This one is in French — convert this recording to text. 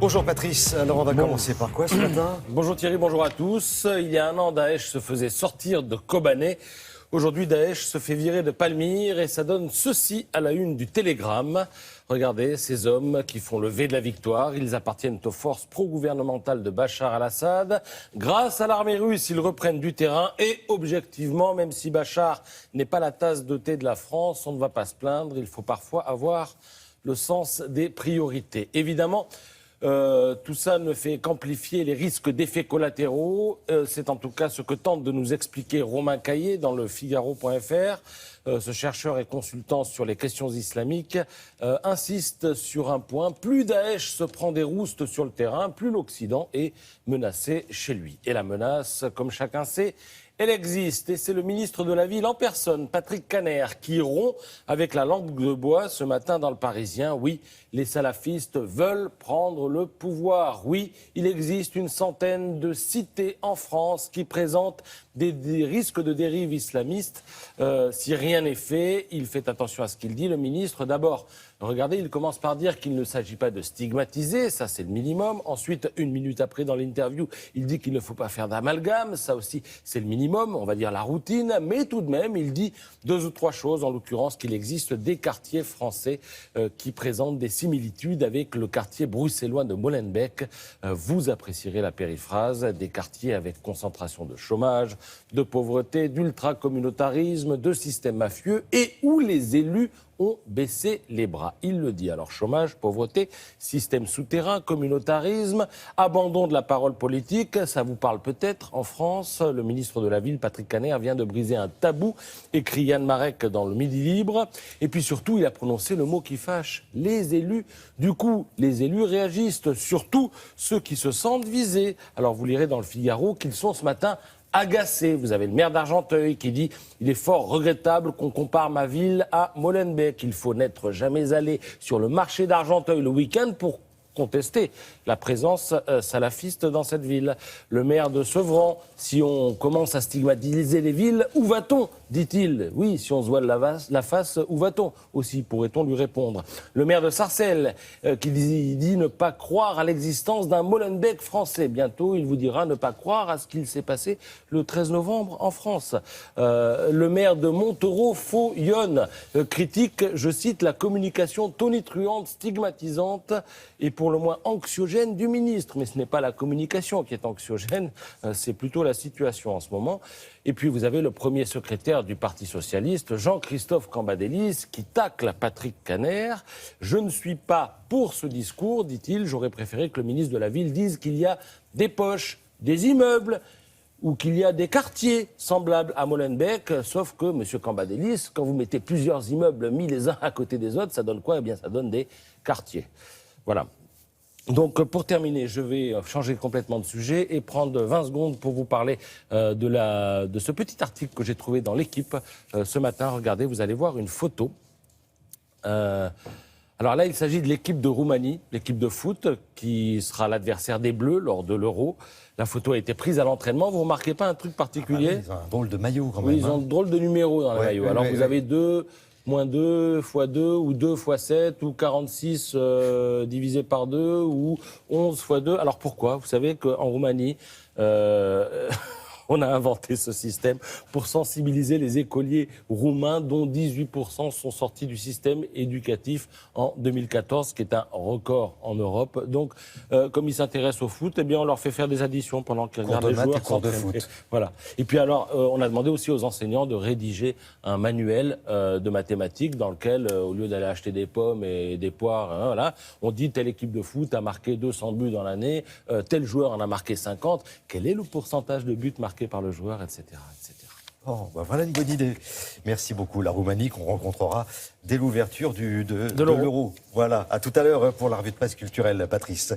Bonjour Patrice, alors on va commencer par quoi ce matin? Bonjour Thierry, bonjour à tous. Il y a un an, Daesh se faisait sortir de Kobané. Aujourd'hui, Daesh se fait virer de Palmyre et ça donne ceci à la une du Télégramme. Regardez, ces hommes qui font le V de la victoire, ils appartiennent aux forces pro-gouvernementales de Bachar al-Assad. Grâce à l'armée russe, ils reprennent du terrain et objectivement, même si Bachar n'est pas la tasse de thé de la France, on ne va pas se plaindre, il faut parfois avoir le sens des priorités. Évidemment, tout ça ne fait qu'amplifier les risques d'effets collatéraux. C'est en tout cas ce que tente de nous expliquer Romain Caillé dans le Figaro.fr. Ce chercheur et consultant sur les questions islamiques insiste sur un point. Plus Daesh se prend des roustes sur le terrain, plus l'Occident est menacé chez lui. Et la menace, comme chacun sait, elle existe et c'est le ministre de la Ville en personne, Patrick Kanner, qui rompt avec la langue de bois ce matin dans le Parisien. Oui, les salafistes veulent prendre le pouvoir. Oui, il existe une centaine de cités en France qui présentent des risques de dérive islamiste. Si rien n'est fait, il fait attention à ce qu'il dit, le ministre. D'abord, regardez, il commence par dire qu'il ne s'agit pas de stigmatiser, ça c'est le minimum. Ensuite, une minute après dans l'interview, il dit qu'il ne faut pas faire d'amalgame, ça aussi c'est le minimum, on va dire la routine. Mais tout de même, il dit deux ou trois choses, en l'occurrence qu'il existe des quartiers français qui présentent des similitudes avec le quartier bruxellois de Molenbeek. Vous apprécierez la périphrase, des quartiers avec concentration de chômage, de pauvreté, d'ultra-communautarisme, de systèmes mafieux et où les élus ont baissé les bras. Il le dit. Alors chômage, pauvreté, système souterrain, communautarisme, abandon de la parole politique, ça vous parle peut-être en France. Le ministre de la Ville, Patrick Kanner, vient de briser un tabou, écrit Yann Marek dans le Midi Libre. Et puis surtout, il a prononcé le mot qui fâche, les élus. Du coup, les élus réagissent, surtout ceux qui se sentent visés. Alors vous lirez dans le Figaro qu'ils sont ce matin agacé. Vous avez le maire d'Argenteuil qui dit « Il est fort regrettable qu'on compare ma ville à Molenbeek. Il faut n'être jamais allé sur le marché d'Argenteuil le week-end pour contester la présence salafiste dans cette ville. » Le maire de Sevran, si on commence à stigmatiser les villes, où va-t-on, dit-il. Oui, si on se voile la face, où va-t-on aussi, pourrait-on lui répondre. Le maire de Sarcelles, qui dit ne pas croire à l'existence d'un Molenbeek français. Bientôt, il vous dira ne pas croire à ce qu'il s'est passé le 13 novembre en France. Le maire de Montereau-Faux-Yonne critique, je cite, la communication tonitruante, stigmatisante et pour le moins anxiogène du ministre. Mais ce n'est pas la communication qui est anxiogène, c'est plutôt la situation en ce moment. Et puis vous avez le premier secrétaire du Parti socialiste, Jean-Christophe Cambadélis, qui tacle Patrick Kanner. Je ne suis pas pour ce discours, dit-il. J'aurais préféré que le ministre de la Ville dise qu'il y a des poches, des immeubles, ou qu'il y a des quartiers semblables à Molenbeek, sauf que, M. Cambadélis, quand vous mettez plusieurs immeubles mis les uns à côté des autres, ça donne quoi? Eh bien, ça donne des quartiers. Voilà. Donc, pour terminer, je vais changer complètement de sujet et prendre 20 secondes pour vous parler de ce petit article que j'ai trouvé dans l'Équipe ce matin. Regardez, vous allez voir une photo. Alors là, il s'agit de l'équipe de Roumanie, l'équipe de foot, qui sera l'adversaire des Bleus lors de l'Euro. La photo a été prise à l'entraînement. Vous ne remarquez pas un truc particulier? Ils ont un drôle de maillot quand même. Oui, ils ont un drôle de numéro dans le maillot. Alors vous avez 2, moins 2, fois 2, ou 2 fois 7, ou 46 divisé par 2, ou 11 fois 2. Alors pourquoi? Vous savez qu'en Roumanie, on a inventé ce système pour sensibiliser les écoliers roumains, dont 18% sont sortis du système éducatif en 2014, qui est un record en Europe. Donc, comme ils s'intéressent au foot, eh bien, on leur fait faire des additions pendant qu'ils regardent les joueurs s'entraîner. Voilà. Et puis alors, on a demandé aussi aux enseignants de rédiger un manuel de mathématiques dans lequel, au lieu d'aller acheter des pommes et des poires, hein, voilà, on dit telle équipe de foot a marqué 200 buts dans l'année, tel joueur en a marqué 50. Quel est le pourcentage de buts marqués par le joueur, etc. etc. Oh, bah voilà une bonne idée. Merci beaucoup. La Roumanie qu'on rencontrera dès l'ouverture de l'Euro. Voilà. À tout à l'heure pour la revue de presse culturelle, Patrice.